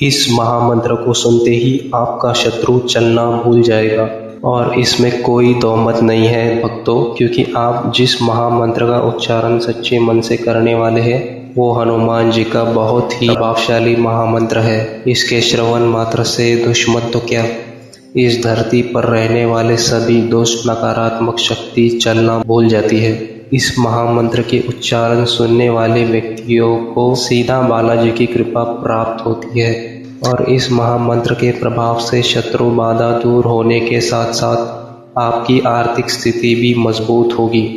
इस महामंत्र को सुनते ही आपका शत्रु चलना भूल जाएगा। और इसमें कोई दौमत नहीं है भक्तों, क्योंकि आप जिस महामंत्र का उच्चारण सच्चे मन से करने वाले हैं वो हनुमान जी का बहुत ही प्रभावशाली महामंत्र है। इसके श्रवण मात्र से दुश्मन तो क्या, इस धरती पर रहने वाले सभी दुष्ट नकारात्मक शक्ति चलना भूल जाती है। इस महामंत्र के उच्चारण सुनने वाले व्यक्तियों को सीधा बालाजी की कृपा प्राप्त होती है और इस महामंत्र के प्रभाव से शत्रु बाधा दूर होने के साथ साथ आपकी आर्थिक स्थिति भी मजबूत होगी।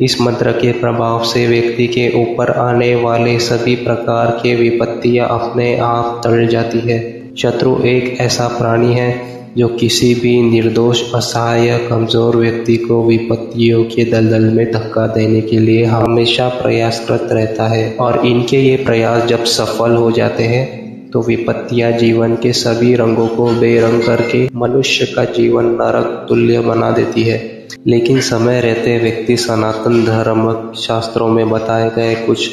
इस मंत्र के प्रभाव से व्यक्ति के ऊपर आने वाले सभी प्रकार के विपत्तियां अपने आप टल जाती है। शत्रु एक ऐसा प्राणी है जो किसी भी निर्दोष, असहाय, कमजोर व्यक्ति को विपत्तियों के दलदल में धक्का देने के लिए हमेशा प्रयासरत रहता है और इनके ये प्रयास जब सफल हो जाते हैं तो विपत्तियां जीवन के सभी रंगों को बेरंग करके मनुष्य का जीवन नरक तुल्य बना देती है। लेकिन समय रहते व्यक्ति सनातन धर्म शास्त्रों में बताए गए कुछ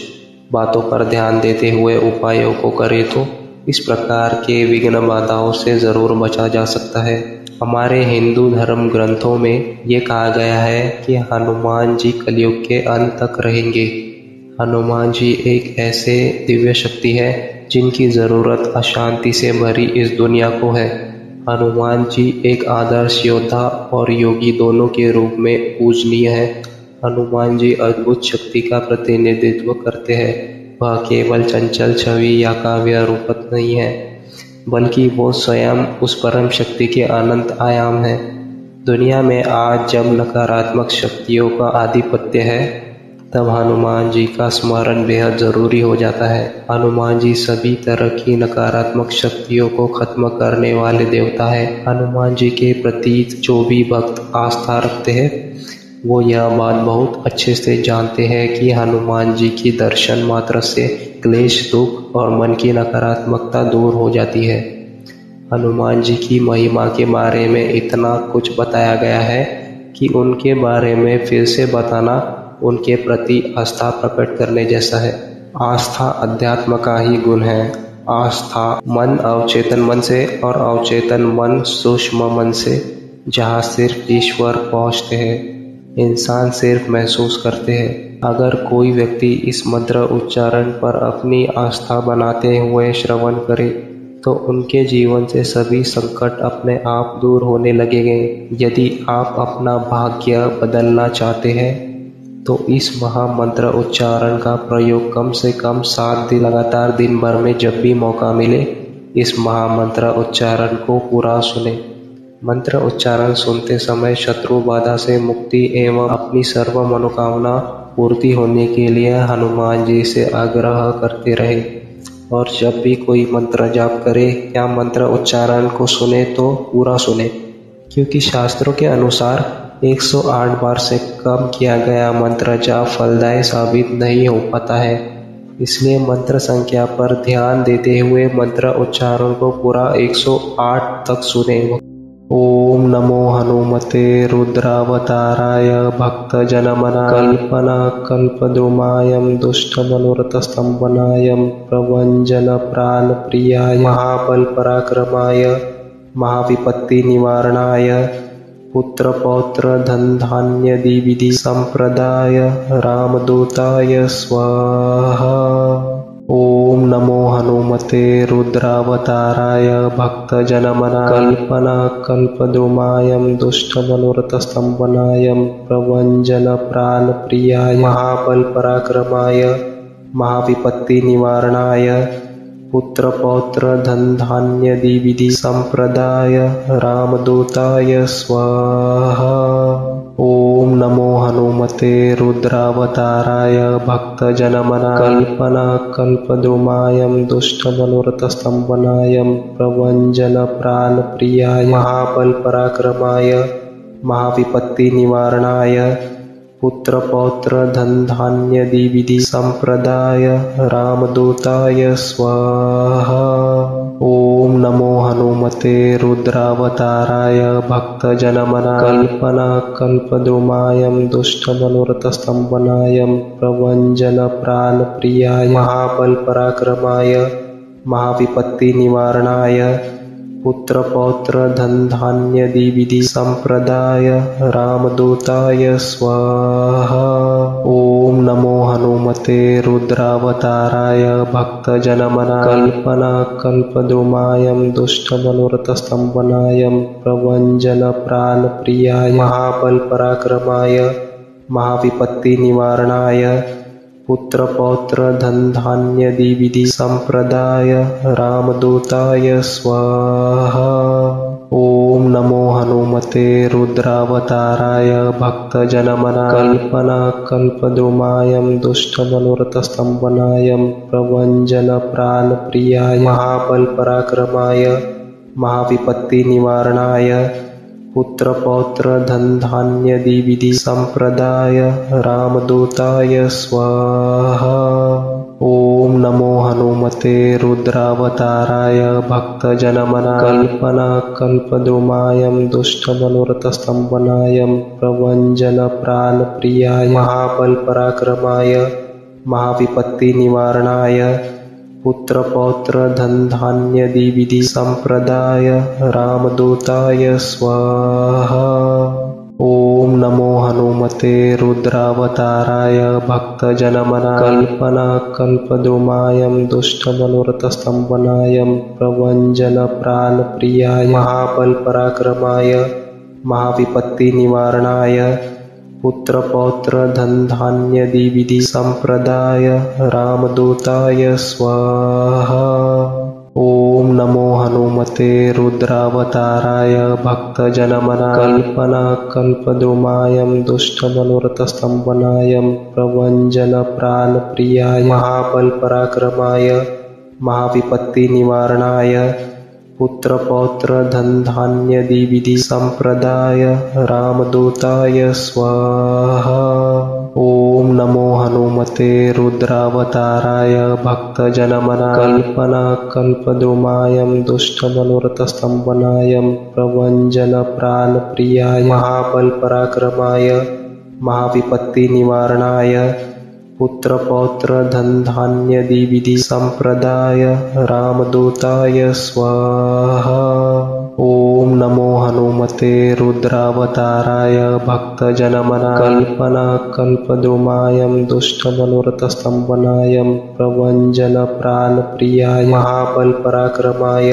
बातों पर ध्यान देते हुए उपायों को करे तो इस प्रकार के विघ्न बाधाओं से जरूर बचा जा सकता है। हमारे हिंदू धर्म ग्रंथों में ये कहा गया है कि हनुमान जी कलयुग के अंत तक रहेंगे। हनुमान जी एक ऐसे दिव्य शक्ति है जिनकी जरूरत अशांति से भरी इस दुनिया को है। हनुमान जी एक आदर्श योद्धा और योगी दोनों के रूप में पूजनीय है। हनुमान जी अद्भुत शक्ति का प्रतिनिधित्व करते हैं। वह केवल चंचल छवि या काव्य रूपक नहीं है, बल्कि वो स्वयं उस परम शक्ति के अनंत आयाम है। दुनिया में आज जब नकारात्मक शक्तियों का आधिपत्य है तब हनुमान जी का स्मरण बेहद जरूरी हो जाता है। हनुमान जी सभी तरह की नकारात्मक शक्तियों को खत्म करने वाले देवता है। हनुमान जी के प्रति जो भी भक्त आस्था रखते हैं वो यह बात बहुत अच्छे से जानते हैं कि हनुमान जी की दर्शन मात्र से क्लेश, दुख और मन की नकारात्मकता दूर हो जाती है। हनुमान जी की महिमा के बारे में इतना कुछ बताया गया है कि उनके बारे में फिर से बताना उनके प्रति आस्था प्रकट करने जैसा है। आस्था अध्यात्म का ही गुण है। आस्था मन अवचेतन मन से और अवचेतन मन सूक्ष्म मन से, जहाँ सिर्फ ईश्वर पहुँचते हैं, इंसान सिर्फ महसूस करते हैं। अगर कोई व्यक्ति इस मंत्र उच्चारण पर अपनी आस्था बनाते हुए श्रवण करे तो उनके जीवन से सभी संकट अपने आप दूर होने लगेंगे। यदि आप अपना भाग्य बदलना चाहते हैं तो इस महामंत्र उच्चारण का प्रयोग कम से कम 7 दिन लगातार दिन भर में जब भी मौका मिले इस महामंत्र उच्चारण को पूरा सुने। मंत्र उच्चारण सुनते समय शत्रु बाधा से मुक्ति एवं अपनी सर्व मनोकामना पूर्ति होने के लिए हनुमान जी से आग्रह करते रहे और जब भी कोई मंत्र जाप करे या मंत्र उच्चारण को सुने तो पूरा सुने, क्योंकि शास्त्रों के अनुसार 108 बार से कम किया गया मंत्र जाप फलदायी साबित नहीं हो पाता है। इसलिए मंत्र संख्या पर ध्यान देते हुए मंत्र उच्चारण को पूरा 108 तक सुने। ओम नमो हनुमते रुद्रावताराय भक्तजनमना कल्पना कल्पद्रुमायं दुष्टमनोरथस्तंभनाय प्रभंजन प्राण प्रियाय महाबल पराक्रमाय महाविपत्ति निवारणाय पुत्र पौत्र धन धान्य विधि संप्रदाय रामदूताय स्वाहा। ओम नमो हनुमते रुद्रावताराय भक्तजनमना कल्पना कल्पद्रुमायं दुष्टमनोरथस्तंभनाय प्रभंजन प्राण प्रियाय महाबल पराक्रमाय महाविपत्ति निवारणाय पुत्र पौत्र धन धान्य विधि संप्रदाय रामदूताय स्वाहा। ओम नमो हनुमते रुद्रावताराय भक्तजनमना कल्पना कल्पद्रुमायं दुष्टमनोरथस्तंभनाय प्रभंजन प्राण प्रियाय महाबल पराक्रमाय महाविपत्ति निवारणाय पुत्र पौत्र धन धान्य विधि संप्रदाय रामदूताय स्वाहा। ओम नमो हनुमते रुद्रावताराय भक्तजनमना कल्पना कल्पद्रुमायं दुष्टमनोरथस्तंभनाय प्रभंजन प्राण प्रियाय महाबल पराक्रमाय महाविपत्ति निवारणाय पुत्र पौत्र धन धान्य विधि संप्रदाय रामदूताय स्वाहा। ओम नमो हनुमते रुद्रावताराय भक्तजनमना कल्पना कल्पद्रुमायं दुष्टमनोरथस्तम्भनायं प्रभञ्जन प्राणप्रियाय महाबल पराक्रमाय महाविपत्ति निवारणाय पुत्र पौत्र धन धान्य विधि संप्रदाय रामदूताय स्वाहा। ओम नमो हनुमते रुद्रावताराय भक्तजनमना कल्पना कल्पद्रुमायं दुष्टमनोरथस्तम्भनायं प्रभञ्जन प्राणप्रियाय महाबल पराक्रमाय महाविपत्ति निवारणाय पुत्र पौत्र धन धान्य विधि संप्रदाय रामदूताय स्वाहा। ओम नमो हनुमते रुद्रावताराय भक्तजनमना कल्पना कल्पद्रुमायं दुष्टमनोरथस्तम्भनायं प्रभञ्जन प्राणप्रियाय महाबल पराक्रमाय महाविपत्ति निवारणाय पुत्र पौत्र धन धान्य विधि संप्रदाय रामदूताय स्वाहा। ओम नमो हनुमते रुद्रावताराय भक्तजनमना कल्पना कल्पद्रुमायं दुष्टमनोरथस्तम्भनायं प्रभञ्जन प्राणप्रियाय महाबल पराक्रमाय महाविपत्ति निवारणाय पुत्र पौत्र धन धान्य विधि संप्रदाय रामदूताय स्वाहा। ओम नमो हनुमते रुद्रावताराय भक्तजनमना कल्पना कल्पद्रुमायं दुष्टमनोरथस्तम्भनायं प्रभञ्जन प्राणप्रियाय महाबल पराक्रमाय महाविपत्ति निवारणाय पुत्र पौत्र धन धान्य विधि संप्रदाय रामदूताय स्वाहा। ओम नमो हनुमते रुद्रावताराय भक्तजनमना कल्पना कल्पद्रुमायं दुष्टमनोरथस्तम्भनायं प्रभञ्जन प्राणप्रियाय महाबल पराक्रमाय महाविपत्ति निवारणाय पुत्र पौत्र धन धान्य विधि संप्रदाय रामदूताय स्वाहा। ओम नमो हनुमते रुद्रावताराय भक्तजनमना कल्पना कल्पद्रुमायं दुष्टमनोरथस्तम्भनायं प्रभञ्जन प्राणप्रियाय महाबल पराक्रमाय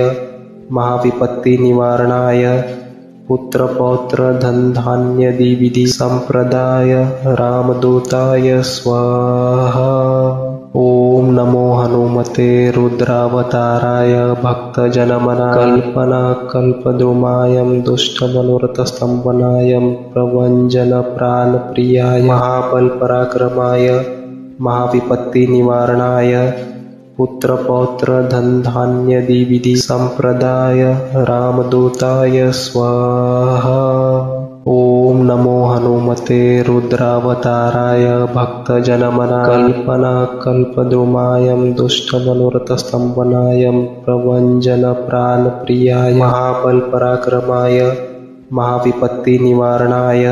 महाविपत्ति निवारणाय पुत्र पौत्र धन धान्य विधि संप्रदाय रामदूताय स्वाहा। ओम नमो हनुमते रुद्रावताराय भक्तजनमना कल्पना कल्पद्रुमायं दुष्टमनोरथस्तम्भनायं प्रभञ्जन प्राणप्रियाय महाबल पराक्रमाय महाविपत्ति निवारणाय पुत्र पौत्र धन धान्य विधि संप्रदाय रामदूताय स्वाहा। ओम नमो हनुमते रुद्रावताराय भक्तजनमना कल्पना कल्पद्रुमायं दुष्टमनोरथस्तम्भनायं प्रभञ्जन प्राणप्रियाय महाबल पराक्रमाय महाविपत्ति निवारणाय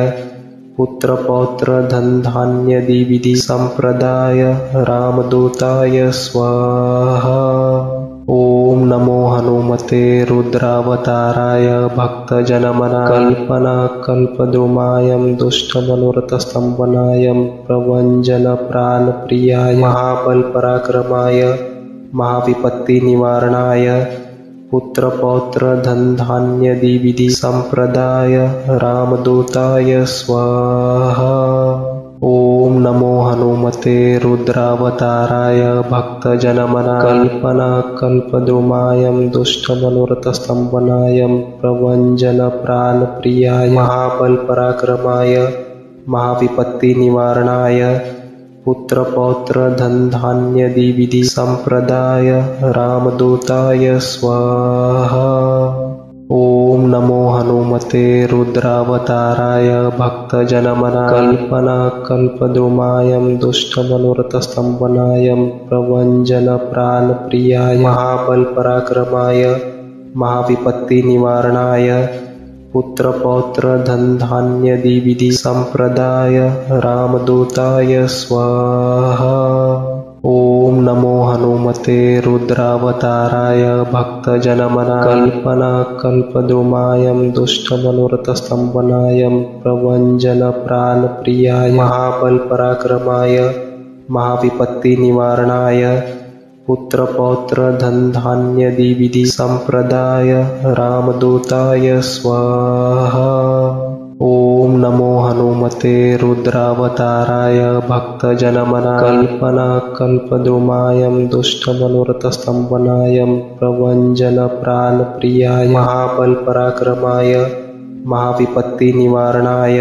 पुत्र पौत्र धन धान्य विधि संप्रदाय रामदूताय स्वाहा। ओम नमो हनुमते रुद्रावताराय भक्तजनमना कल्पना कल्पद्रुमायं दुष्टमनोरथस्तम्भनायं प्रभञ्जन प्राणप्रियाय महाबल पराक्रमाय महाविपत्ति निवारणाय पुत्र पौत्र धन धान्य विधि संप्रदाय रामदूताय स्वाहा। ओम नमो हनुमते रुद्रावताराय भक्तजनमना कल्पना कल्पद्रुमायं दुष्टमनोरथस्तम्भनायं प्रभञ्जन प्राणप्रियाय महाबल पराक्रमाय महाविपत्ति निवारणाय पुत्र पौत्र धन धान्य विधि संप्रदाय रामदूताय स्वाहा। ओम नमो हनुमते रुद्रावताराय भक्तजनमना कल्पना कल्पद्रुमायं दुष्टमनोरथस्तम्भनायं प्रभञ्जन प्राणप्रियाय महाबल पराक्रमाय महाविपत्ति निवारणाय पुत्र पौत्र धन धान्य विधि संप्रदाय रामदूताय स्वाहा। ओम नमो हनुमते रुद्रावताराय भक्तजनमना कल्पना कल्पद्रुमायं दुष्टमनुरतस्तम्भनायं प्रभञ्जनप्राणप्रियाय महाबलपराक्रमाय महाविपत्तिनिवारणाय पुत्रपौत्रधनधान्यादिविधि संप्रदाय रामदूताय स्वाहा। ओम नमो हनुमते रुद्रावताराय भक्तजनमना कल्पना कल्पद्रुमायं दुष्टमनुरतस्तम्भनायं प्रभञ्जनप्राणप्रियाय महाबलपराक्रमाय महाविपत्तिनिवारणाय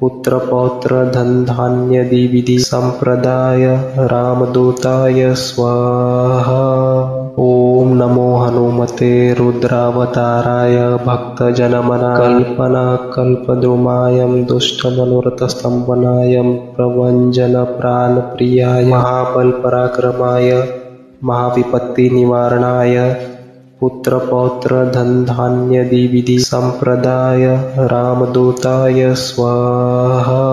पुत्रपौत्रधनधान्यादिविधि संप्रदाय रामदूताय स्वाहा। ओम नमो हनुमते रुद्रावताराय भक्तजनमना कल्पना कल्पद्रुमायं दुष्टमनुरतस्तम्भनायं प्रभञ्जनप्राणप्रियाय महाबलपराक्रमाय महाविपत्तिनिवारणाय पुत्रपौत्रधनधान्यादिविधि संप्रदाय रामदूताय स्वाहा।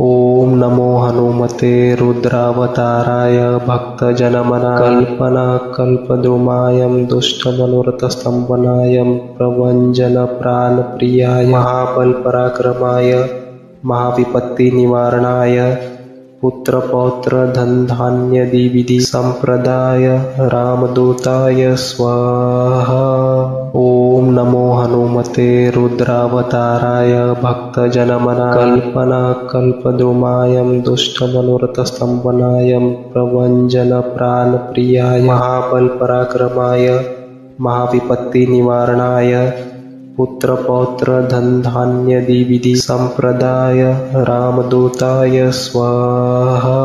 ओम नमो हनुमते रुद्रावताराय भक्तजनमना कल्पना कल्पद्रुमायं दुष्टमनुरतस्तम्भनायं प्रभञ्जनप्राणप्रियाय महाबलपराक्रमाय महाविपत्तिनिवारणाय पुत्रपौत्रधनधान्यादिविधि संप्रदाय रामदूताय स्वाहा। ओम नमो हनुमते रुद्रावताराय भक्तजनमना कल्पना कल्पद्रुमायं दुष्टमनुरतस्तम्भनायं प्रभञ्जनप्राणप्रियाय महाबलपराक्रमाय महाविपत्तिनिवारणाय पुत्रपौत्रधनधान्यादिविधि संप्रदाय रामदूताय स्वाहा।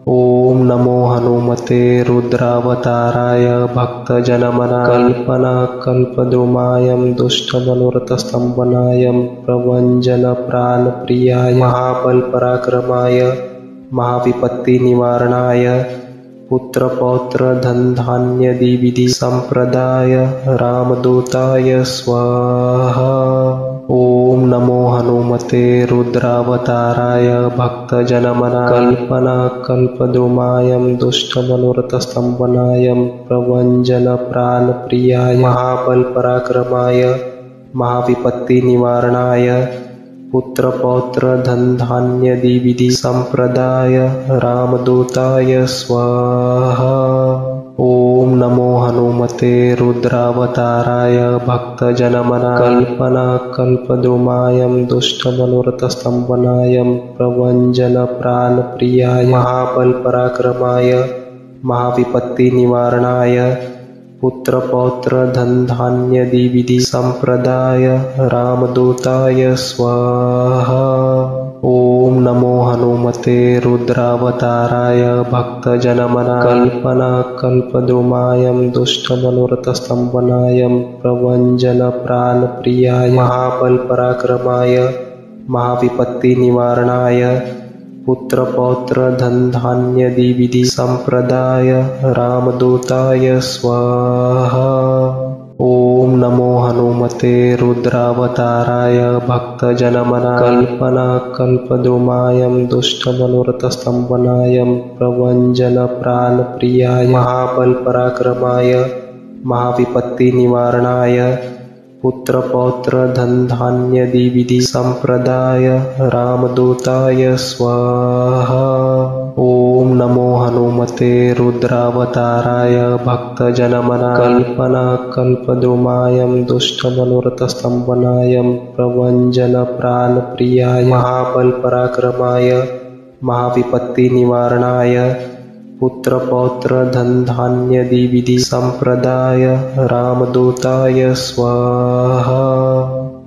ओम नमो हनुमते रुद्रावताराय भक्तजनमना कल्पना कल्पद्रुमायं दुष्टमनुरतस्तम्भनायं प्रभञ्जनप्राणप्रियाय महाबलपराक्रमाय महाविपत्तिनिवारणाय पुत्रपौत्रधनधान्यादिविधि संप्रदाय रामदूताय स्वाहा। ओम नमो हनुमते रुद्रावताराय भक्तजनमना कल्पना कल्पद्रुमायं दुष्टमनुरतस्तम्भनायं प्रभञ्जनप्राणप्रियाय महाबलपराक्रमाय महाविपत्तिनिवारणाय पुत्रपौत्रधनधान्यादिविधि संप्रदाय रामदूताय स्वाहा। ओम नमो हनुमते रुद्रावताराय भक्तजनमना कल्पना कल्पद्रुमायं दुष्टमनुरतस्तम्भनायं प्रभञ्जनप्राणप्रियाय महाबलपराक्रमाय महाविपत्तिनिवारणाय पुत्रपौत्रधनधान्यादिविधि संप्रदाय रामदूताय स्वाहा। ओम नमो हनुमते रुद्रावताराय भक्तजनमना कल्पना कल्पद्रुमायं दुष्टमनुरतस्तम्भनायं प्रभञ्जनप्राणप्रियाय महाबलपराक्रमाय महाविपत्तिनिवारणाय पुत्रपौत्रधनधान्यादिविधि संप्रदाय रामदूताय स्वाहा। ओम नमो हनुमते रुद्रावताराय भक्तजनमना कल्पना कल्पद्रुमायं दुष्टमनुरतस्तम्भनायं प्रभञ्जनप्राणप्रियाय महाबलपराक्रमाय महाविपत्तिनिवारणाय पुत्रपौत्रधनधान्यादिविधि संप्रदाय रामदूताय स्वाहा। ओम नमो हनुमते रुद्रावताराय भक्तजनमना कल्पना कल्पद्रुमायं दुष्टमनुरतस्तम्भनायं प्रभञ्जनप्राणप्रियाय महाबलपराक्रमाय महाविपत्तिनिवारणाय पुत्रपौत्रधनधान्यादिविधि संप्रदाय रामदूताय स्वाहा।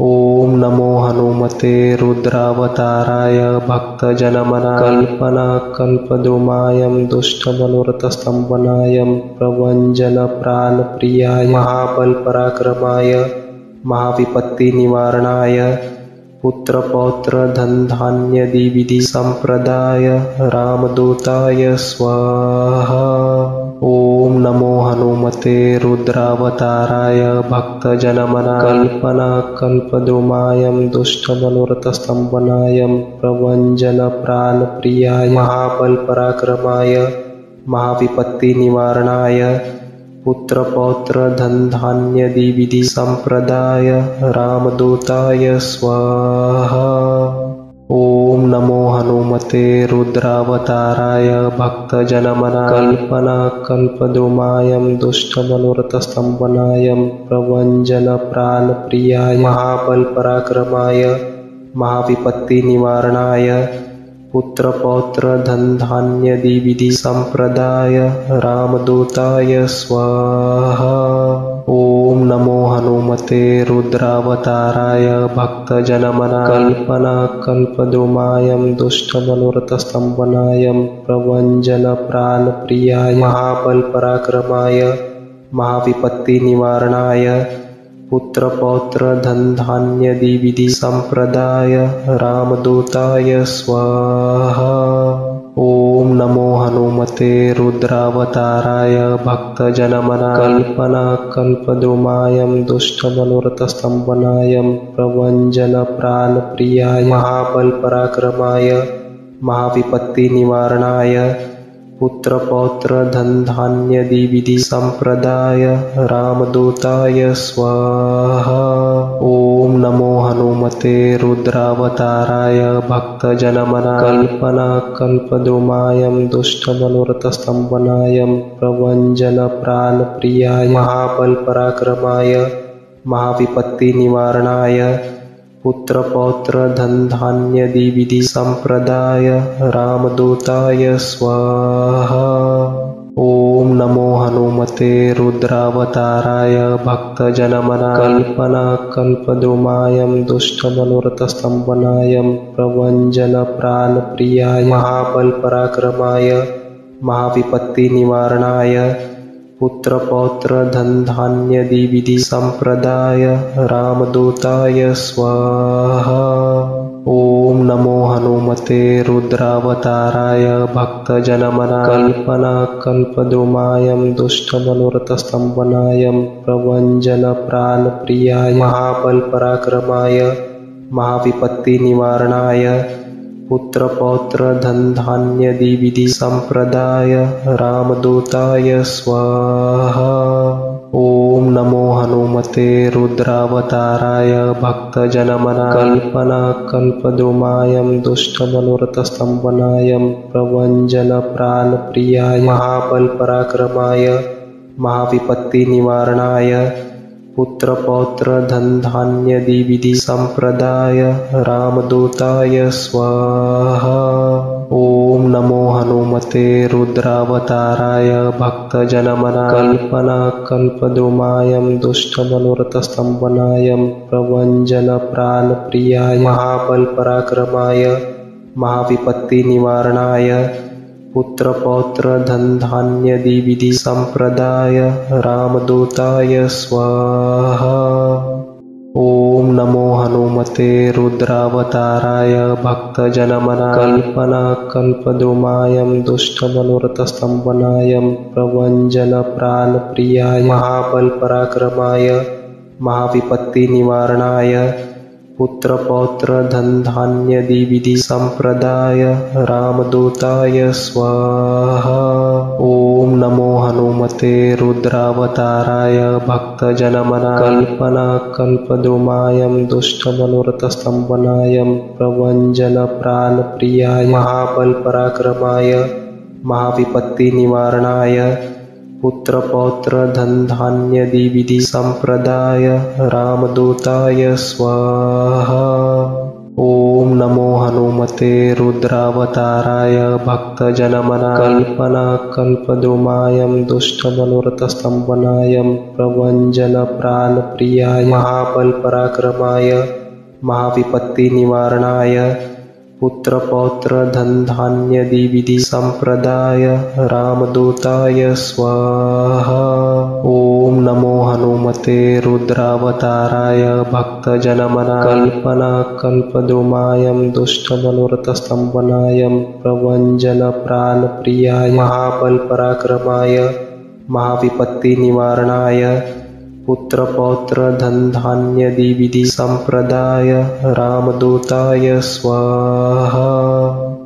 ओम नमो हनुमते रुद्रावताराय भक्तजनमना कल्पना कल्पद्रुमायं दुष्टमनुरतस्तम्भनायं प्रभञ्जनप्राणप्रियाय महाबलपराक्रमाय महाविपत्तिनिवारणाय पुत्रपौत्रधनधान्यादिविधि संप्रदाय रामदूताय स्वाहा। ओम नमो हनुमते रुद्रावताराय भक्तजनमना कल्पना कल्पद्रुमायं दुष्टमनुरतस्तम्भनायं प्रभञ्जनप्राणप्रियाय महाबलपराक्रमाय महाविपत्ति निवारणाय पुत्र पौत्र धन धान्य द्विविधि संप्रदाय रामदूताय स्वाहा। ओम नमो हनुमते रुद्रावताराय भक्तजनमना कल्पना कल्पद्रुमायं दुष्टमनुरतस्तंभनाय प्रभंजन प्राण प्रियाय महाबल पराक्रमाय महाविपत्ति निवारणाय पुत्र पौत्र धन धान्य द्विविधि संप्रदाय रामदूताय स्वाहा। ओम नमो हनुमते रुद्रावताराय भक्तजनमना कल्पना कल्पद्रुमायं दुष्टमनुरतस्तंभनाय प्रभंजन प्राण प्रियाय महाबल पराक्रमाय महाविपत्ति निवारणाय पुत्र पौत्र धन धान्य द्विविधि संप्रदाय रामदूताय स्वाहा। ओम नमो हनुमते रुद्रावताराय भक्तजनमना कल्पना कल्पद्रुमायं दुष्टमनुरतस्तंभनाय प्रभंजन प्राण प्रियाय महाबल पराक्रमाय महाविपत्ति निवारणाय पुत्र पौत्र धन धान्य द्विविधि संप्रदाय रामदूताय स्वाहा। ओम नमो हनुमते रुद्रावताराय भक्तजनमना कल्पना कल्पद्रुमायं दुष्टमनुरतस्तंभनाय प्रभंजन प्राण प्रियाय महाबल पराक्रमाय महाविपत्ति निवारणाय पुत्र पौत्र धन धान्य द्विविधि संप्रदाय रामदूताय स्वाहा। ओम नमो हनुमते रुद्रावताराय भक्तजनमना कल्पना कल्पद्रुमायं दुष्टमनुरतस्तंभनाय प्रभंजन प्राण प्रियाय महाबल पराक्रमाय महाविपत्ति निवारणाय पुत्र पौत्र धन धान्य द्विविधि संप्रदाय रामदूताय स्वाहा। ओम नमो हनुमते रुद्रावताराय भक्तजनमना कल्पना कल्पद्रुमायं दुष्टमनुरतस्तंभनाय प्रभंजन प्राण प्रियाय महाबल पराक्रमाय महाविपत्ति निवारणाय पुत्र पौत्र धन धान्य द्विविधि संप्रदाय रामदूताय स्वाहा। ओम नमो हनुमते रुद्रावताराय भक्तजनमना कल्पना कल्पद्रुमायं दुष्टमनुरतस्तंभनाय प्रभंजन प्राण प्रियाय महाबल पराक्रमाय महाविपत्ति निवारणाय पुत्र पौत्र धन धान्य द्विविधि संप्रदाय रामदूताय स्वाहा। ओम नमो हनुमते रुद्रावताराय भक्तजनमना कल्पना कल्पद्रुमायं दुष्टमनुरतस्तंभनाय प्रभंजन प्राण प्रियाय महाबल पराक्रमाय महाविपत्ति निवारणाय पुत्र पौत्र धन धान्य द्विविधि संप्रदाय रामदूताय स्वाहा। ओम नमो हनुमते रुद्रावताराय भक्तजनमना कल्पना कल्पद्रुमायं दुष्टमनुरतस्तंभनाय प्रभंजन प्राण प्रियाय महाबल पराक्रमाय महाविपत्ति निवारणाय पुत्र पौत्र धन धान्य द्विविधि संप्रदाय रामदूताय स्वाहा। ओम नमो हनुमते रुद्रावताराय भक्तजनमना कल्पना कल्पद्रुमायं दुष्टमनुरतस्तंभनाय प्रभंजन प्राण प्रियाय महाबल पराक्रमाय महाविपत्ति निवारणाय पुत्र पौत्र धन धान्य द्विविधि संप्रदाय रामदूताय स्वाहा। ओम नमो हनुमते रुद्रावताराय भक्तजनमना कल्पना कल्पद्रुमायं दुष्टमनुरतस्तंभनाय प्रभंजन प्राण प्रियाय महाबल पराक्रमाय महाविपत्ति निवारणाय पुत्र पौत्र धन धान्य द्विविधि संप्रदाय रामदूताय स्वाहा। ओम नमो हनुमते रुद्रावताराय भक्तजनमना कल्पना कल्पद्रुमायं दुष्टमनुरतस्तंभनाय प्रभंजन प्राण प्रियाय महाबल पराक्रमाय महाविपत्ति निवारणाय पुत्र पौत्र धन धान्य द्विविधि संप्रदाय रामदूताय स्वाहा।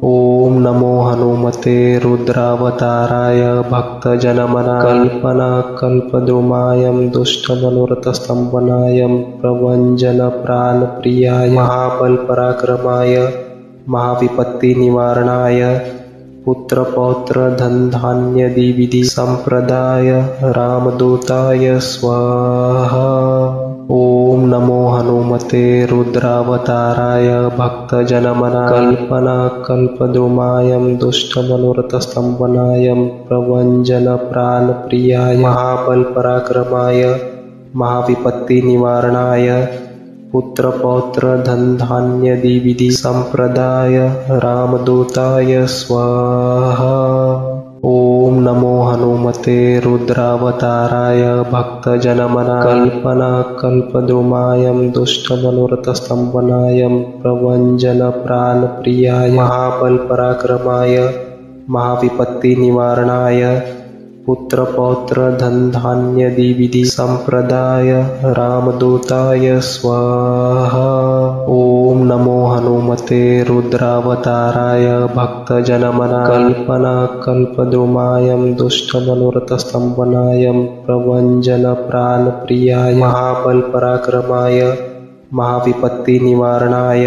ओम नमो हनुमते रुद्रावताराय भक्तजनमना कल्पना कल्पद्रुमायं दुष्टमनुरतस्तम्भनायं प्रभञ्जन प्राणप्रियाय महाबलपराक्रमाय महाविपत्तिनिवारणाय पुत्रपौत्र धनधान्यादि संप्रदाय रामदूताय स्वाहा। ओम नमो हनुमते रुद्रावताराय भक्तजनमना कल्पना कल्पद्रुमायं दुष्टमनुरतस्तम्भनायं प्रभञ्जन प्राणप्रियाय महाबलपराक्रमाय महाविपत्तिनिवारणाय पुत्रपौत्र धनधान्यादि संप्रदाय रामदूताय स्वाहा। ओम नमो हनुमते रुद्रावताराय भक्तजनमना कल्पना कल्पद्रुमायं दुष्टमनुरतस्तम्भनायं प्रभञ्जन प्राणप्रियाय महाबलपराक्रमाय महाविपत्तिनिवारणाय पुत्रपौत्र धनधान्यादि संप्रदाय रामदूताय स्वाहा। ओम नमो हनुमते रुद्रावताराय भक्तजनमना कल्पना कल्पद्रुमायं दुष्टमनुरतस्तम्भनायं प्रभञ्जन प्राणप्रियाय महाबलपराक्रमाय महाविपत्तिनिवारणाय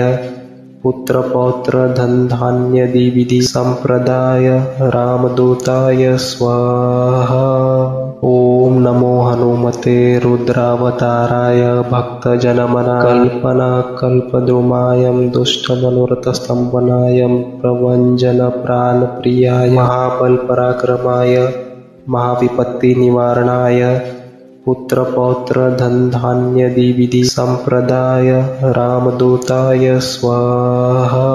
पुत्रपौत्र धनधान्यादि संप्रदाय रामदूताय स्वाहा। ओम नमो हनुमते रुद्रावताराय भक्तजनमना कल्पना कल्पद्रुमायं दुष्टमनुरतस्तम्भनायं प्रभञ्जन प्राणप्रियाय महाबलपराक्रमाय महाविपत्तिनिवारणाय पुत्रपौत्र धनधान्यादि संप्रदाय रामदूताय स्वाहा।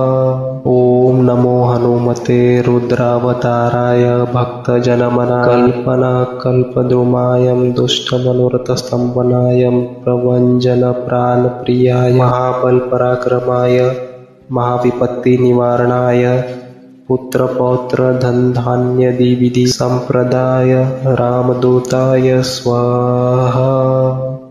ओम नमो हनुमते रुद्रावताराय भक्तजनमना कल्पना कल्पद्रुमायं दुष्टमनुरतस्तम्भनायं प्रभञ्जन प्राणप्रियाय महाबलपराक्रमाय महाविपत्तिनिवारणाय पुत्रपौत्र धनधान्यादि संप्रदाय रामदूताय स्वाहा।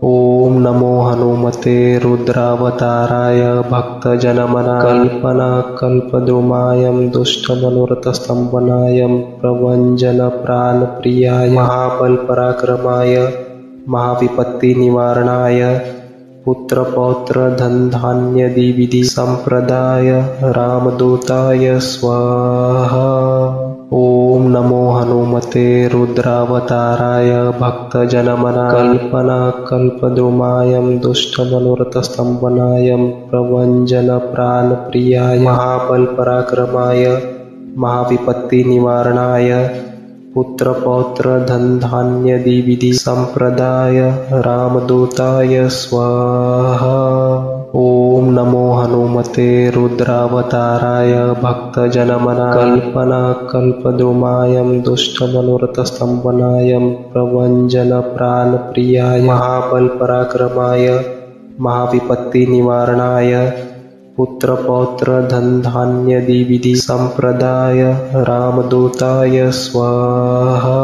ओम नमो हनुमते रुद्रावताराय भक्तजनमना कल्पना कल्पद्रुमायं दुष्टमनुरतस्तम्भनायं प्रभञ्जन प्राणप्रियाय महाबलपराक्रमाय महाविपत्तिनिवारणाय पुत्रपौत्र धनधान्यादि संप्रदाय रामदूताय स्वाहा। ओम नमो हनुमते रुद्रावताराय भक्तजनमना कल्पना कल्पद्रुमायं दुष्टमनुरतस्तम्भनायं प्रभञ्जन प्राणप्रियाय महाबलपराक्रमाय महाविपत्तिनिवारणाय पुत्रपौत्र धनधान्यादि संप्रदाय रामदूताय स्वाहा। ओम नमो हनुमते रुद्रावताराय भक्तजनमना कल्पना कल्पद्रुमायं दुष्टमनुरतस्तम्भनायं प्रभञ्जन प्राणप्रियाय महाबलपराक्रमाय महाविपत्तिनिवारणाय पुत्रपौत्र धनधान्यादि संप्रदाय रामदूताय स्वाहा।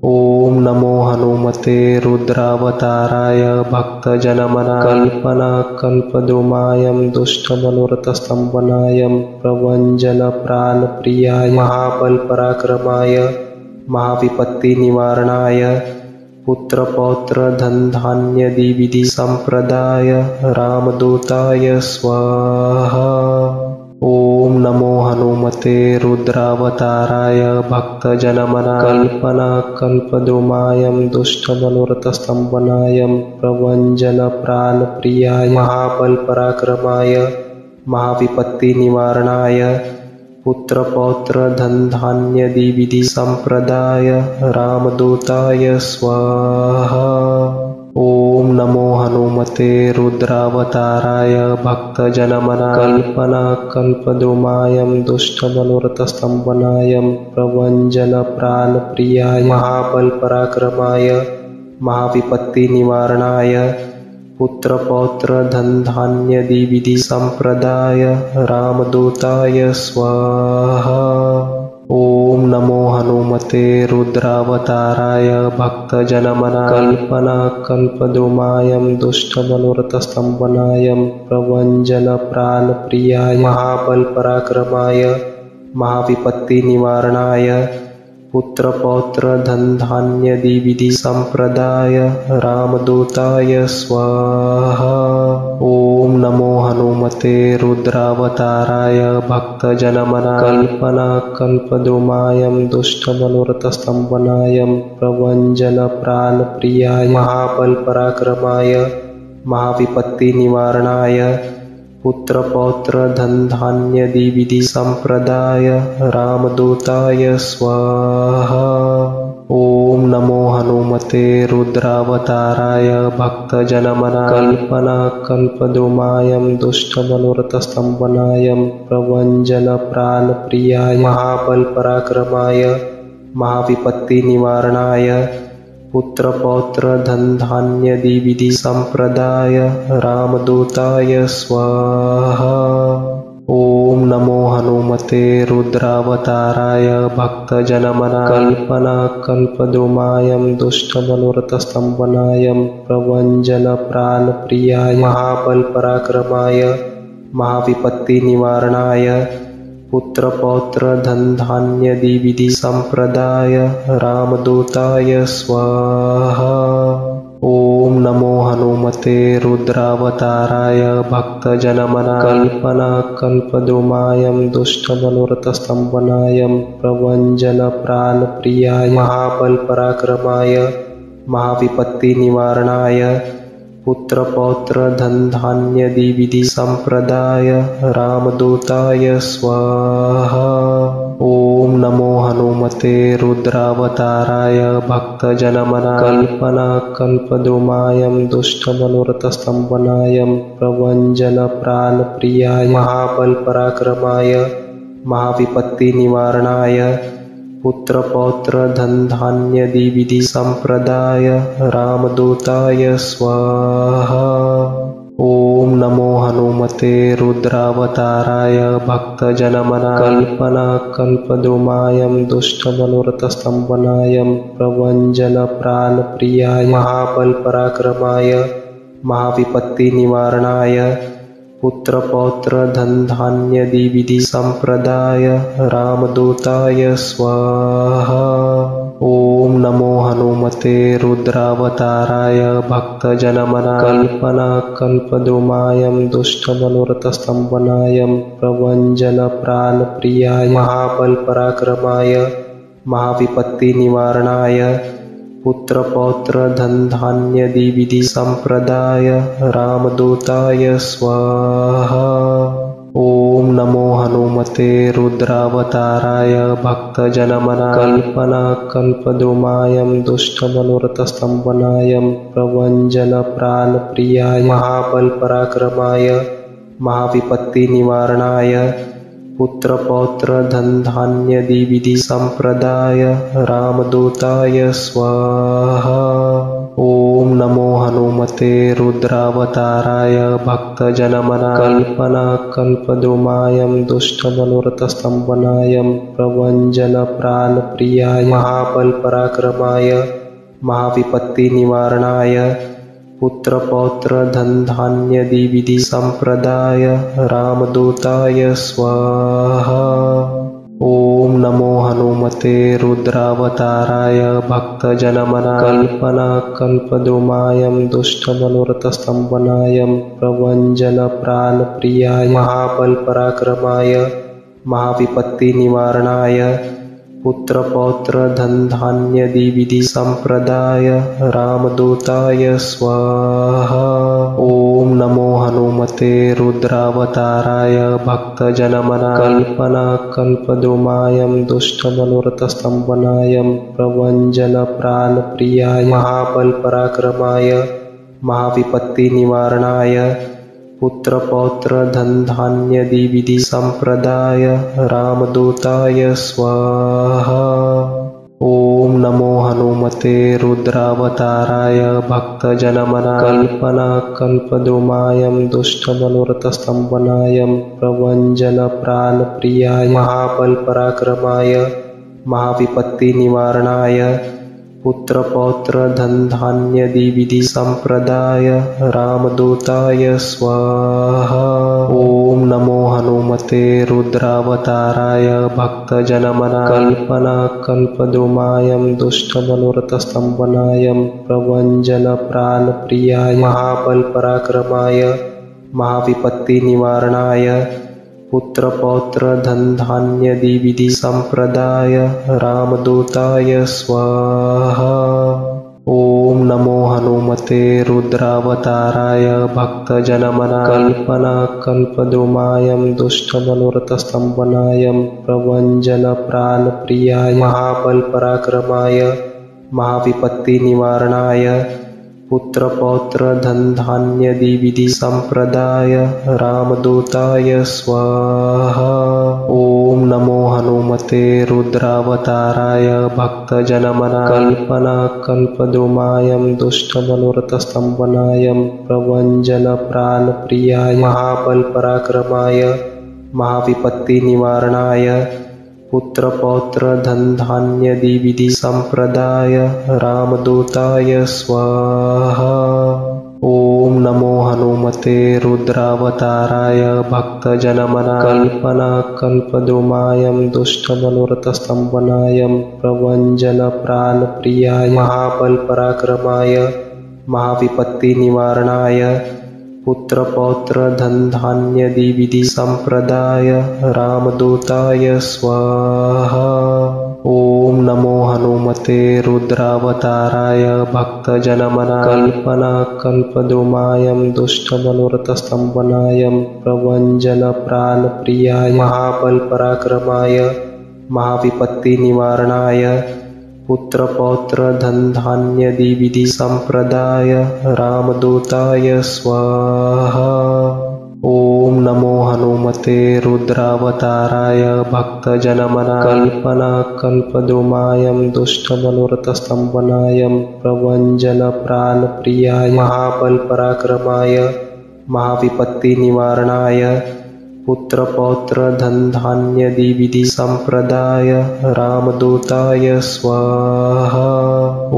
ओम नमो हनुमते रुद्रावताराय भक्तजनमना कल्पना कल्पद्रुमायं दुष्टमनुरतस्तम्भनायं प्रभञ्जन प्राणप्रियाय महाबलपराक्रमाय महाविपत्तिनिवारणाय पुत्रपौत्र धनधान्यादि संप्रदाय रामदूताय स्वाहा। ओम नमो हनुमते रुद्रावताराय भक्तजनमना कल्पना कल्पद्रुमायं दुष्टमनुरतस्तम्भनायं प्रभञ्जन प्राणप्रियाय महाबलपराक्रमाय महाविपत्तिनिवारणाय पुत्रपौत्र धनधान्यादि संप्रदाय रामदूताय स्वाहा। ओम नमो हनुमते रुद्रावताराय भक्तजनमना कल्पना कल्पद्रुमायं दुष्टमनुरतस्तम्भनायं प्रभञ्जन प्राणप्रियाय महाबलपराक्रमाय महाविपत्तिनिवारणाय पुत्रपौत्र धनधान्यादि संप्रदाय रामदूताय स्वाहा। ओम नमो हनुमते रुद्रावताराय भक्तजनमना कल्पना कल्पद्रुमायं दुष्टमनुरतस्तम्भनायं प्रभञ्जन प्राणप्रियाय महाबलपराक्रमाय महाविपत्तिनिवारणाय पुत्रपौत्रधनधान्यादिविधि संप्रदाय रामदूताय स्वाहा। ओम नमो हनुमते रुद्रावताराय भक्तजनमना कल्पनाकल्पद्रुमाय दुष्टमनोरथस्तम्भनाय प्रभञ्जनप्राणप्रियाय महाबलपराक्रमाय महाविपत्तिनिवारणाय पुत्रपौत्रधनधान्यादिविधि संप्रदाय रामदूताय स्वाहा। ओम नमो हनुमते रुद्रावताराय भक्तजनमना कल्पनाकल्पद्रुमाय दुष्टमनोरथस्तम्भनाय प्रभञ्जनप्राणप्रियाय महाबलपराक्रमाय महाविपत्तिनिवारणाय पुत्रपौत्रधनधान्यादिविधि संप्रदाय रामदूताय स्वाहा। ओम नमो हनुमते रुद्रावताराय भक्तजनमना कल्पनाकल्पद्रुमाय दुष्टमनोरथस्तम्भनाय प्रभञ्जनप्राणप्रियाय महाबलपराक्रमाय महाविपत्तिनिवारणाय पुत्रपौत्रधनधान्यादिविधि संप्रदाय रामदूताय स्वाहा। ओम नमो हनुमते रुद्रावताराय भक्तजनमना कल्पनाकल्पद्रुमाय दुष्टमनोरथस्तम्भनाय प्रभञ्जनप्राणप्रियाय महाबलपराक्रमाय महाविपत्तिनिवारणाय पुत्रपौत्रधनधान्यादिविधि संप्रदाय रामदूताय स्वाहा। ओम नमो हनुमते रुद्रावताराय भक्तजनमना कल्पनाकल्पद्रुमाय दुष्टमनोरथस्तम्भनाय प्रभञ्जनप्राणप्रियाय महाबलपराक्रमाय महाविपत्तिनिवारणाय पुत्रपौत्रधनधान्यादिविधि संप्रदाय रामदूताय स्वाहा। ओम नमो हनुमते रुद्रावताराय भक्तजनमना कल्पनाकल्पद्रुमाय दुष्टमनोरथस्तम्भनाय प्रभञ्जनप्राणप्रियाय महाबलपराक्रमाय महाविपत्तिनिवारणाय पुत्रपौत्रधनधान्यादिविधि संप्रदाय रामदूताय स्वाहा। ओम नमो हनुमते रुद्रावताराय भक्तजनमना कल्पनाकल्पद्रुमाय दुष्टमनोरथस्तम्भनाय प्रभञ्जनप्राणप्रियाय महाबलपराक्रमाय महाविपत्तिनिवारणाय पुत्रपौत्रधनधान्यादिविधि संप्रदाय रामदूताय स्वाहा। ओम नमो हनुमते रुद्रावताराय भक्तजनमना कल्पनाकल्पद्रुमाय दुष्टमनोरथस्तम्भनाय प्रभञ्जनप्राणप्रियाय महाबलपराक्रमाय महाविपत्तिनिवारणाय पुत्रपौत्रधनधान्यादिविधि संप्रदाय रामदूताय स्वाहा। ओम नमो हनुमते रुद्रावताराय भक्तजनमना कल्पनाकल्पद्रुमाय दुष्टमनोरथस्तम्भनाय प्रभञ्जनप्राणप्रियाय महाबलपराक्रमाय महाविपत्तिनिवारणाय पुत्रपौत्रधनधान्यादिविधि संप्रदाय रामदूताय स्वाहा। ओम नमो हनुमते रुद्रावताराय भक्तजनमना कल्पनाकल्पद्रुमाय दुष्टमनोरथस्तम्भनाय प्रभञ्जनप्राणप्रियाय महाबलपराक्रमाय महाविपत्तिनिवारणाय पुत्रपौत्रधनधान्यादिविधि संप्रदाय रामदूताय स्वाहा। ओम नमो हनुमते रुद्रावताराय भक्तजनमना कल्पनाकल्पद्रुमाय दुष्टमनोरथस्तम्भनाय प्रभञ्जनप्राणप्रियाय महाबलपराक्रमाय महाविपत्तिनिवारणाय पुत्रपौत्रधनधान्यादिविधि संप्रदाय रामदूताय स्वाहा। ओम नमो हनुमते रुद्रावताराय भक्तजनमना कल्पनाकल्पद्रुमाय दुष्टमनोरथस्तम्भनाय प्रभञ्जनप्राणप्रियाय महाबलपराक्रमाय महाविपत्तिनिवारणाय पुत्रपौत्र धन धान्यदि विधि संप्रदाय रामदूताय स्वाहा। ओम नमो हनुमते रुद्रावताराय भक्तजनमना कल्पना कल्पद्रुमायं दुष्टमनुरतस्तंभनायं प्रभञ्जन प्राणप्रियाय महाबल पराक्रमाय महाविपत्ति निवारणाय पुत्रपौत्र धन धान्यदि विधि संप्रदाय रामदूताय स्वाहा। ओम नमो हनुमते रुद्रावताराय भक्तजनमना कल्पना कल्पद्रुमायं दुष्टमनुरतस्तंभनायं प्रभञ्जन प्राणप्रियाय महाबल पराक्रमाय महाविपत्ति निवारणाय पुत्रपौत्र धन धान्यदि विधि संप्रदाय रामदूताय स्वाहा। ओम नमो हनुमते रुद्रावताराय भक्तजनमना कल्पना कल्पद्रुमायं दुष्टमनुरतस्तंभनायं प्रभञ्जन प्राणप्रियाय महाबल पराक्रमाय महाविपत्ति निवारणाय पुत्रपौत्र धन धान्यदि विधि संप्रदाय रामदूताय स्वाहा। ओम नमो हनुमते रुद्रावताराय भक्तजनमना कल्पना कल्पद्रुमायं दुष्टमनुरतस्तंभनायं प्रभञ्जन प्राणप्रियाय महाबल पराक्रमाय महाविपत्ति निवारणाय पुत्रपौत्र धन धान्यदि विधि संप्रदाय रामदूताय स्वाहा। ओम नमो हनुमते रुद्रावताराय भक्तजनमना कल्पना कल्पद्रुमायं दुष्टमनुरतस्तंभनायं प्रभञ्जन प्राणप्रियाय महाबल पराक्रमाय महाविपत्ति निवारणाय पुत्रपौत्र धन धान्यदि विधि संप्रदाय रामदूताय स्वाहा। ओम नमो हनुमते रुद्रावताराय भक्तजनमना कल्पना कल्पद्रुमायं दुष्टमनुरतस्तंभनायं प्रभञ्जन प्राणप्रियाय महाबल पराक्रमाय महाविपत्ति निवारणाय पुत्रपौत्र धन धान्यदि विधि संप्रदाय रामदूताय स्वाहा।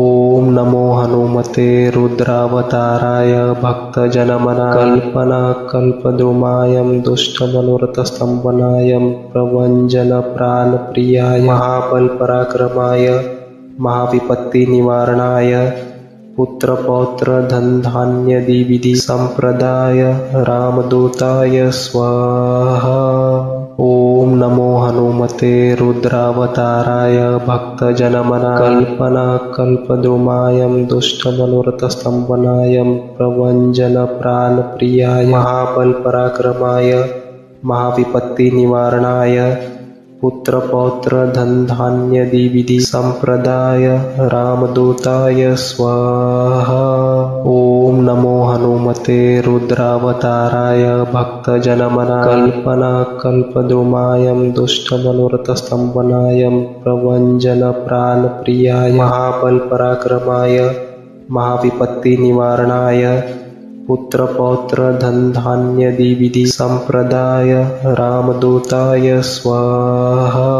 ओम नमो हनुमते रुद्रावताराय भक्तजनमना कल्पना कल्पद्रुमायं दुष्टमनुरतस्तंभनायं प्रभञ्जन प्राणप्रियाय महाबल पराक्रमाय महाविपत्ति निवारणाय पुत्रपौत्र धन धान्यदि विधि संप्रदाय रामदूताय स्वाहा। ओम नमो हनुमते रुद्रावताराय भक्तजनमना कल्पना कल्पद्रुमायं दुष्टमनुरतस्तंभनायं प्रभञ्जन प्राणप्रियाय महाबल पराक्रमाय महाविपत्ति निवारणाय पुत्रपौत्र धन धान्यदि विधि संप्रदाय रामदूताय स्वाहा। ओम नमो हनुमते रुद्रावताराय भक्तजनमना कल्पना कल्पद्रुमायं दुष्टमनुरतस्तंभनायं प्रभञ्जन प्राणप्रियाय महाबल पराक्रमाय महाविपत्ति निवारणाय पुत्रपौत्र धन धान्यदि विधि संप्रदाय रामदूताय स्वाहा।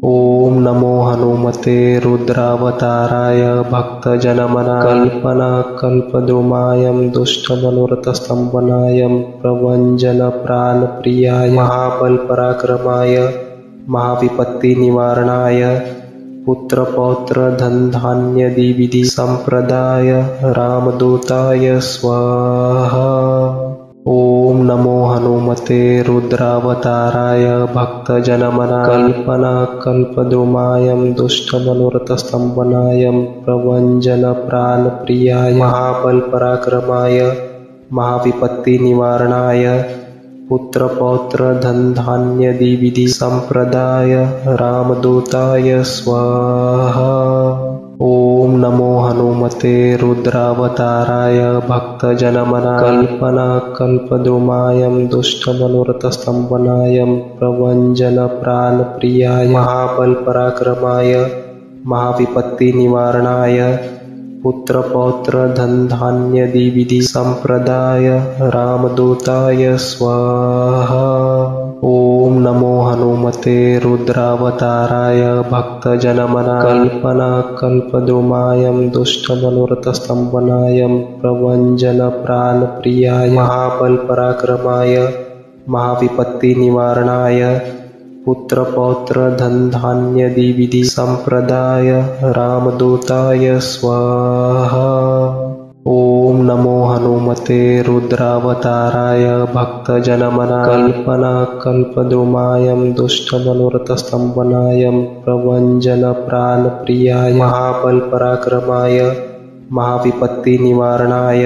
ओम नमो हनुमते रुद्रावताराय भक्तजनमना कल्पना कल्पद्रुमायं दुष्टमनुरतस्तंभनायं प्रभञ्जन प्राणप्रियाय महाबल पराक्रमाय महाविपत्ति निवारणाय पुत्रपौत्र धन धान्यदि विधि संप्रदाय रामदूताय स्वाहा। ओम नमो हनुमते रुद्रावताराय भक्तजनमना कल्पना कल्पद्रुमायं दुष्टमनुरतस्तंभनायं प्रभञ्जन प्राणप्रियाय महाबल पराक्रमाय महाविपत्ति निवारणाय पुत्रपौत्र धन धान्यदि विधि संप्रदाय रामदूताय स्वाहा। ओम नमो हनुमते रुद्रावताराय भक्तजनमना कल्पना कल्पद्रुमायं दुष्टमनुरतस्तंभनायं प्रभञ्जन प्राणप्रियाय महाबल पराक्रमाय महाविपत्ति निवारणाय पुत्रपौत्र धन धान्यदि विधि संप्रदाय रामदूताय स्वाहा। ओम ओम नमो हनुमते रुद्रावताराय भक्तजनमना कल्पना कल्पद्रुमायं दुष्टमनुरतस्तम्भनायं प्रभञ्जन प्राणप्रियाय महाबलपराक्रमाय महाविपत्तिनिवारणाय पुत्रपौत्र धनधान्यादि संप्रदाय रामदूताय स्वाहा। ओम नमो हनुमते रुद्रावताराय भक्तजनमना कल्पना कल्पद्रुमायं दुष्टमनुरतस्तम्भनायं प्रभञ्जन प्राणप्रियाय महाबलपराक्रमाय महाविपत्तिनिवारणाय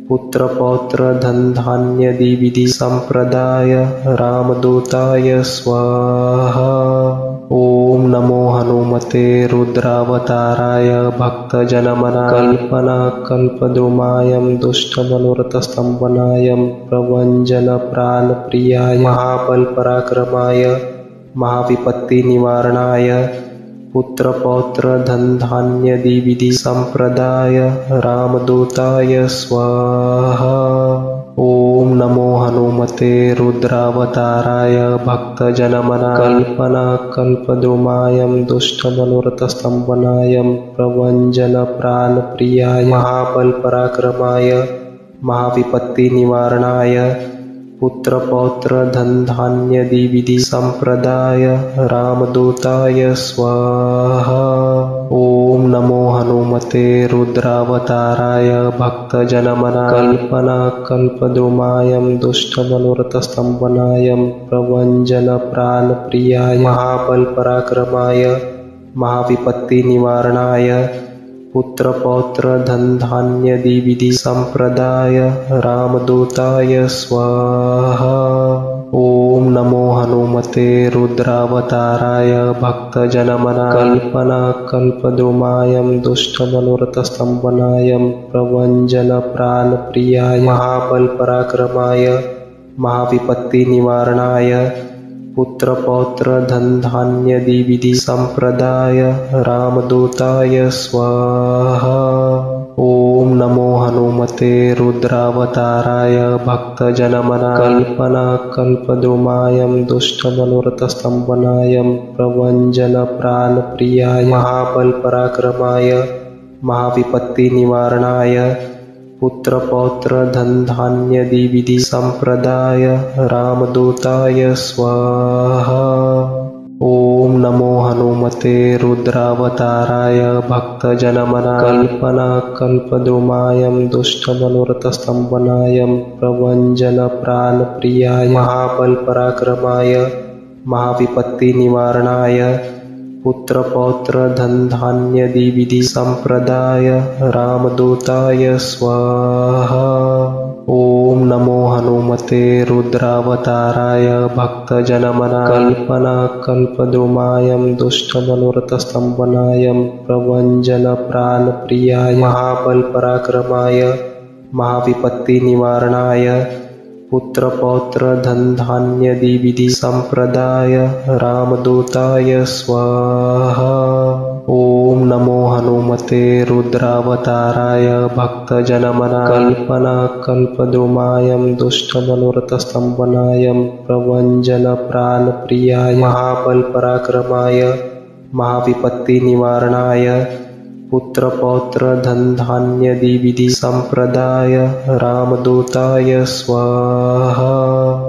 पुत्रपौत्र धनधान्यादि संप्रदाय रामदूताय स्वाहा। ओम नमो हनुमते रुद्रावताराय भक्तजनमना कल्पना कल्पद्रुमायं दुष्टमनुरतस्तम्भनायं प्रभञ्जन प्राणप्रियाय महाबलपराक्रमाय महाविपत्तिनिवारणाय पुत्रपौत्र धनधान्यादि संप्रदाय रामदूताय स्वाहा। ओम नमो हनुमते रुद्रावताराय भक्तजनमना कल्पना कल्पद्रुमायं दुष्टमनुरतस्तम्भनायं प्रभञ्जन प्राणप्रियाय महाबलपराक्रमाय महाविपत्तिनिवारणाय पुत्रपौत्र धनधान्यादि संप्रदाय रामदूताय स्वाहा। ओम नमो हनुमते रुद्रावताराय भक्तजनमना कल्पना कल्पद्रुमायं दुष्टमनुरतस्तम्भनायं प्रभञ्जन प्राणप्रियाय महाबलपराक्रमाय महाविपत्तिनिवारणाय पुत्रपौत्र धनधान्यादि संप्रदाय रामदूताय स्वाहा। ओम नमो हनुमते रुद्रावताराय भक्तजनमना कल्पना कल्पद्रुमायं दुष्टमनुरतस्तम्भनायं प्रभञ्जन प्राणप्रियाय महाबलपराक्रमाय महाविपत्तिनिवारणाय पुत्रपौत्र धनधान्यादि संप्रदाय रामदूताय स्वाहा। ओम नमो हनुमते रुद्रावताराय भक्तजनमना कल्पना कल्पद्रुमायं दुष्टमनुरतस्तम्भनायं प्रभञ्जन प्राणप्रियाय महाबलपराक्रमाय महाविपत्तिनिवारणाय पुत्रपौत्र धनधान्यादि संप्रदाय रामदूताय स्वाहा। ओम नमो हनुमते रुद्रावताराय भक्तजनमना कल्पना कल्पद्रुमायं दुष्टमनुरतस्तम्भनायं प्रभञ्जन प्राणप्रियाय महाबलपराक्रमाय महाविपत्तिनिवारणाय पुत्रपौत्र धनधान्यादि संप्रदाय रामदूताय स्वाहा। ओम नमो हनुमते रुद्रावताराय भक्तजनमना कल्पना कल्पद्रुमायं दुष्टमनुरतस्तम्भनायं प्रभञ्जन प्राणप्रियाय महाबलपराक्रमाय महाविपत्तिनिवारणाय पुत्रपौत्र धनधान्यादि संप्रदाय रामदूताय स्वाहा। ओम नमो हनुमते रुद्रावताराय भक्तजनमना कल्पना कल्पद्रुमायं दुष्टमनुरतस्तम्भनायं प्रभञ्जन प्राणप्रियाय महाबलपराक्रमाय महाविपत्तिनिवारणाय पुत्रपौत्र धनधान्यादि संप्रदाय रामदूताय स्वाहा।